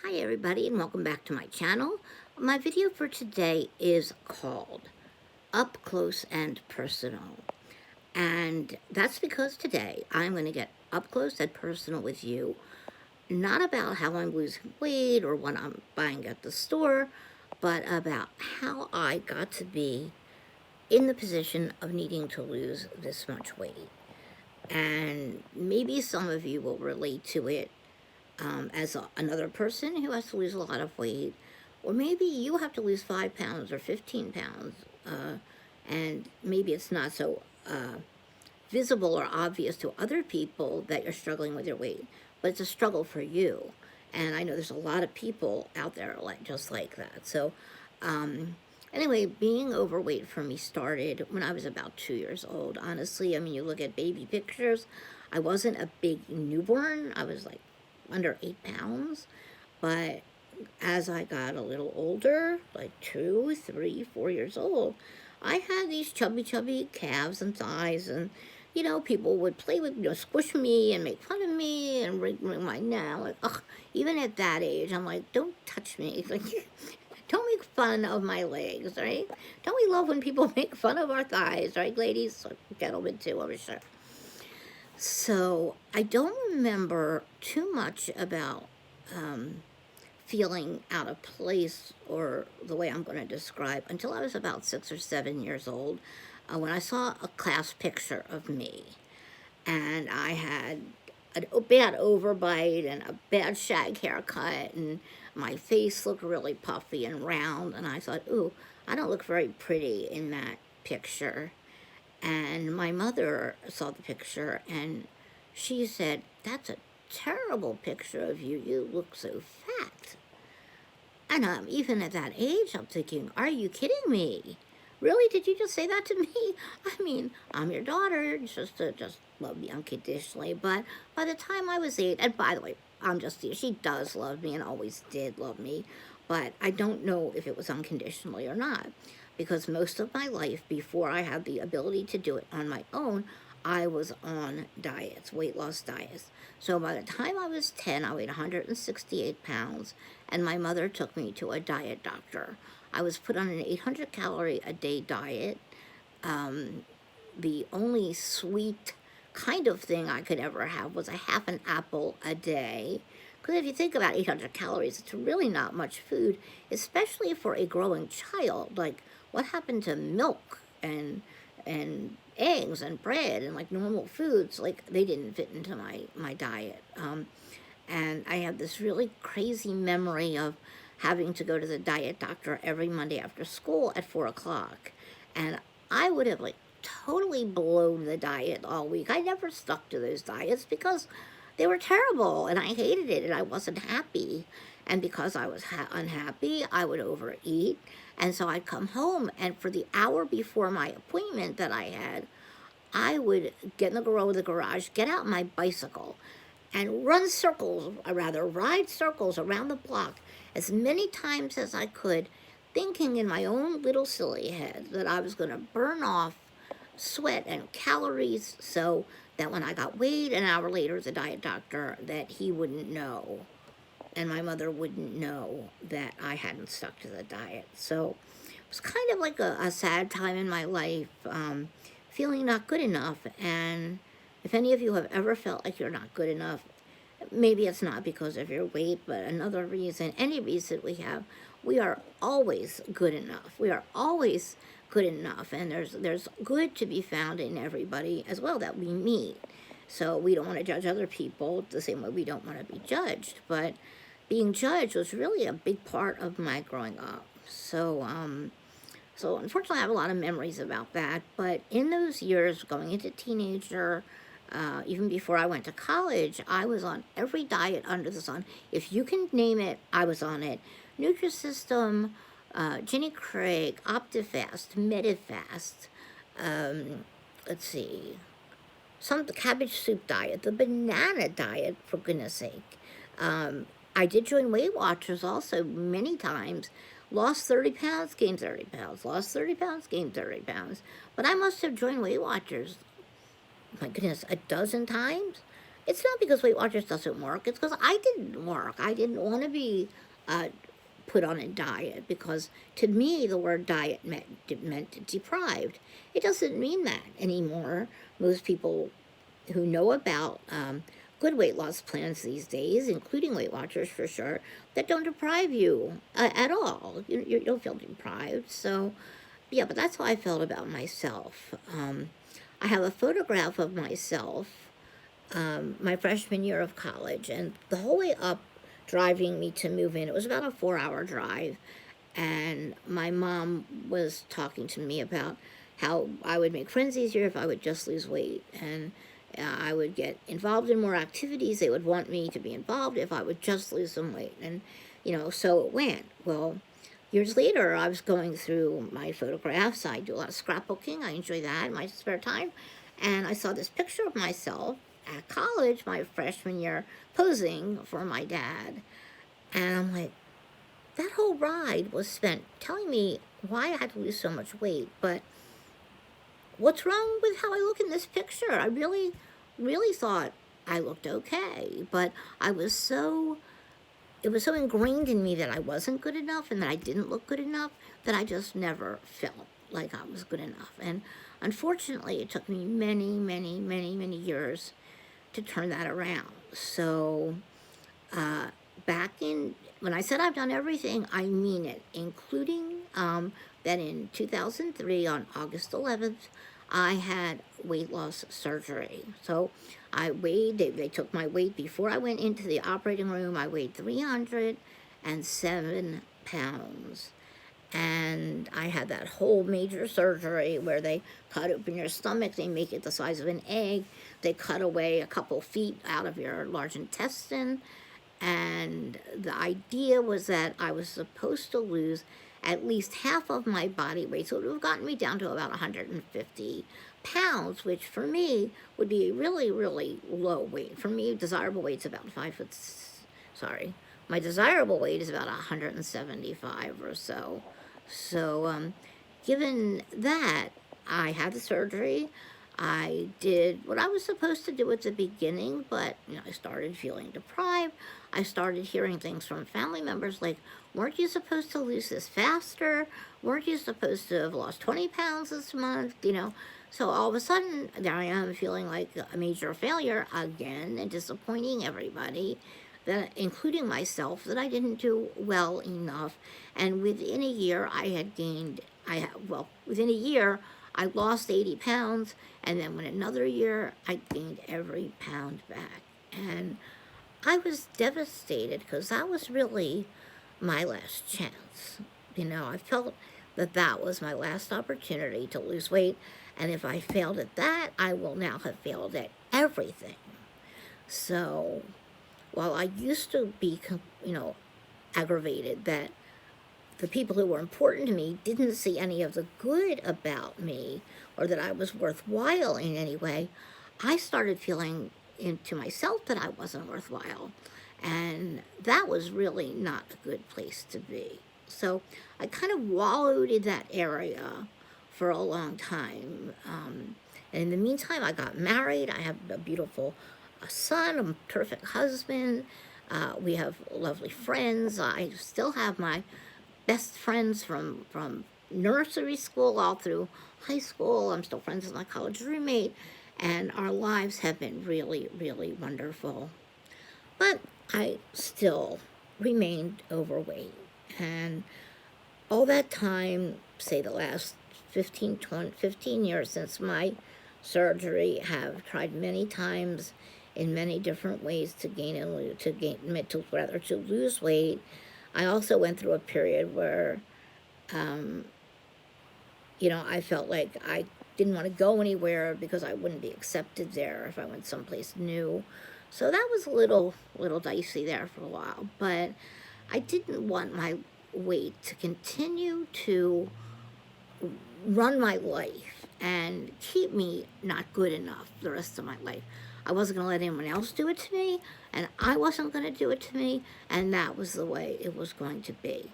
Hi everybody and welcome back to my channel. My video for today is called Up Close and Personal. And that's because today I'm going to get up close and personal with you. Not about how I'm losing weight or what I'm buying at the store, but about how I got to be in the position of needing to lose this much weight. And maybe some of you will relate to it as another person who has to lose a lot of weight, or maybe you have to lose 5 pounds or 15 pounds, and maybe it's not so visible or obvious to other people that you're struggling with your weight, but it's a struggle for you. And I know there's a lot of people out there just like that. So, anyway, being overweight for me started when I was about 2 years old. Honestly, I mean, you look at baby pictures, I wasn't a big newborn. I was like under 8 pounds, but as I got a little older, like 2, 3, 4 years old, I had these chubby calves and thighs, and people would play with, squish me and make fun of me and wring my neck. Like, ugh, even at that age, I'm like, don't touch me. Like, don't make fun of my legs, right? Don't we love when people make fun of our thighs, right, ladies? Gentlemen, too, I'm sure. So I don't remember too much about feeling out of place or the way I'm going to describe until I was about 6 or 7 years old, when I saw a class picture of me. And I had a bad overbite and a bad shag haircut, and my face looked really puffy and round. And I thought, ooh, I don't look very pretty in that picture. And my mother saw the picture and she said, "That's a terrible picture of you. You look so fat." And even at that age, I'm thinking, are you kidding me? Really? Did you just say that to me? I mean, I'm your daughter. Just love me unconditionally. But by the time I was 8, and by the way, she does love me and always did love me. But I don't know if it was unconditionally or not. Because most of my life, before I had the ability to do it on my own, I was on diets, weight loss diets. So by the time I was 10, I weighed 168 pounds, and my mother took me to a diet doctor. I was put on an 800 calorie a day diet. The only sweet kind of thing I could ever have was a half an apple a day. Because if you think about 800 calories, it's really not much food, especially for a growing child. Like, what happened to milk and eggs and bread and like normal foods? Like, they didn't fit into my diet. And I have this really crazy memory of having to go to the diet doctor every Monday after school at 4 o'clock. And I would have like totally blown the diet all week. I never stuck to those diets because they were terrible and I hated it and I wasn't happy. And because I was unhappy, I would overeat. And so I'd come home, and for the hour before my appointment that I had, I would get in the garage, get out my bicycle, and ride circles around the block as many times as I could, thinking in my own little silly head that I was going to burn off sweat and calories so that when I got weighed an hour later as a diet doctor, that he wouldn't know and my mother wouldn't know that I hadn't stuck to the diet. So it was kind of like a sad time in my life, feeling not good enough. And if any of you have ever felt like you're not good enough, maybe it's not because of your weight, but another reason, any reason we are always good enough. We are always good enough, and there's good to be found in everybody as well that we meet. So we don't want to judge other people the same way we don't want to be judged, but being judged was really a big part of my growing up. So unfortunately, I have a lot of memories about that. But in those years, going into teenager, even before I went to college, I was on every diet under the sun. If you can name it, I was on it. Nutrisystem, Jenny Craig, Optifast, Medifast, let's see, the cabbage soup diet, the banana diet, for goodness sake. I did join Weight Watchers also many times. Lost 30 pounds, gained 30 pounds. Lost 30 pounds, gained 30 pounds. But I must have joined Weight Watchers, my goodness, a dozen times. it's not because Weight Watchers doesn't work. It's because I didn't work. I didn't want to be uh, put on a diet because to me the word diet meant deprived. It doesn't mean that anymore. Most people who know about good weight loss plans these days, including Weight Watchers for sure, that don't deprive you at all. You don't feel deprived. So, yeah, but that's how I felt about myself. I have a photograph of myself my freshman year of college, and the whole way up driving me to move in, it was about a 4 hour drive, and my mom was talking to me about how I would make friends easier if I would just lose weight, and I would get involved in more activities. They would want me to be involved if I would just lose some weight, and so it went. Well, years later, I was going through my photographs. I do a lot of scrapbooking. I enjoy that in my spare time, and I saw this picture of myself at college, my freshman year, posing for my dad, and I'm like, that whole ride was spent telling me why I had to lose so much weight, but what's wrong with how I look in this picture? I really, really thought I looked okay, but it was so ingrained in me that I wasn't good enough and that I didn't look good enough that I just never felt like I was good enough. And unfortunately, it took me many, many, many, many years to turn that around. So back in, when I said I've done everything, I mean it, including that in 2003 on August 11th, I had weight loss surgery. So I weighed, they took my weight before I went into the operating room. I weighed 307 pounds. And I had that whole major surgery where they cut open your stomach, they make it the size of an egg, they cut away a couple feet out of your large intestine, and the idea was that I was supposed to lose at least half of my body weight, so it would have gotten me down to about 150 pounds, which for me would be a really, really low weight. For me, desirable weight's about my desirable weight is about 175 or so. So, given that, I had the surgery. I did what I was supposed to do at the beginning, but I started feeling deprived. I started hearing things from family members like, weren't you supposed to lose this faster? Weren't you supposed to have lost 20 pounds this month? So all of a sudden, there I am feeling like a major failure again and disappointing everybody, that, including myself, that I didn't do well enough. And within a year, within a year, I lost 80 pounds, and then in another year, I gained every pound back. And I was devastated because that was really my last chance. I felt that was my last opportunity to lose weight, and if I failed at that, I will now have failed at everything. So, while I used to be, aggravated that the people who were important to me didn't see any of the good about me or that I was worthwhile in any way, I started feeling into myself that I wasn't worthwhile. And that was really not a good place to be. So I kind of wallowed in that area for a long time. And in the meantime, I got married. I have a beautiful son, a terrific husband. We have lovely friends. I still have my best friends from nursery school all through high school. I'm still friends with my college roommate, and our lives have been really, really wonderful. But I still remained overweight, and all that time, say the last 15 years since my surgery, have tried many times in many different ways to lose weight. I also went through a period where, I felt like I didn't want to go anywhere because I wouldn't be accepted there if I went someplace new. So that was a little dicey there for a while. But I didn't want my weight to continue to run my life and keep me not good enough the rest of my life. I wasn't going to let anyone else do it to me, and I wasn't going to do it to me, and that was the way it was going to be.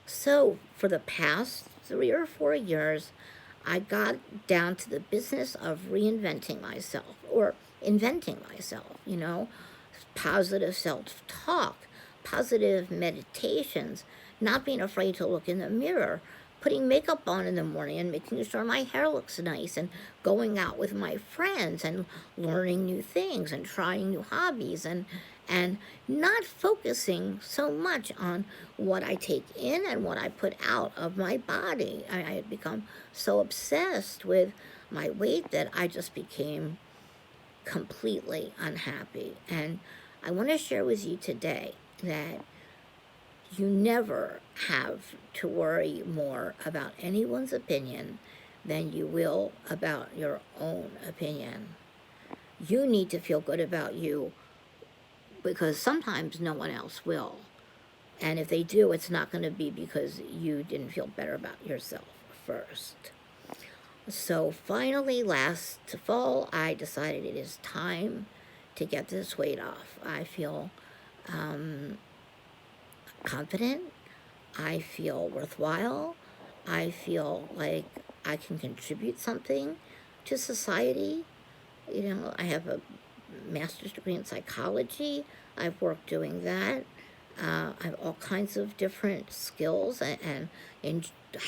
So for the past 3 or 4 years, I got down to the business of reinventing myself, or inventing myself, positive self-talk, positive meditations, not being afraid to look in the mirror, putting makeup on in the morning and making sure my hair looks nice, and going out with my friends and learning new things and trying new hobbies, and not focusing so much on what I take in and what I put out of my body. I had become so obsessed with my weight that I just became completely unhappy. And I want to share with you today that you never have to worry more about anyone's opinion than you will about your own opinion. You need to feel good about you, because sometimes no one else will. And if they do, it's not going to be because you didn't feel better about yourself first. So finally, last fall, I decided it is time to get this weight off. I feel confident. I feel worthwhile. I feel like I can contribute something to society. I have a master's degree in psychology. I've worked doing that. I have all kinds of different skills and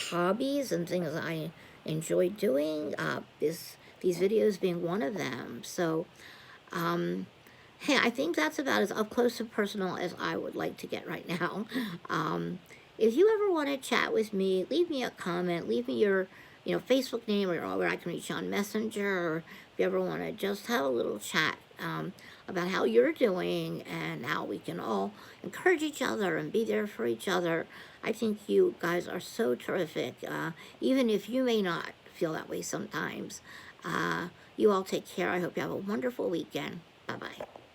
hobbies and things I enjoy doing, these videos being one of them. So, hey, I think that's about as up close and personal as I would like to get right now. If you ever want to chat with me, leave me a comment, leave me your Facebook name, or where I can reach you on Messenger, or if you ever want to just have a little chat about how you're doing and how we can all encourage each other and be there for each other. I think you guys are so terrific, even if you may not feel that way sometimes. You all take care. I hope you have a wonderful weekend. Bye-bye.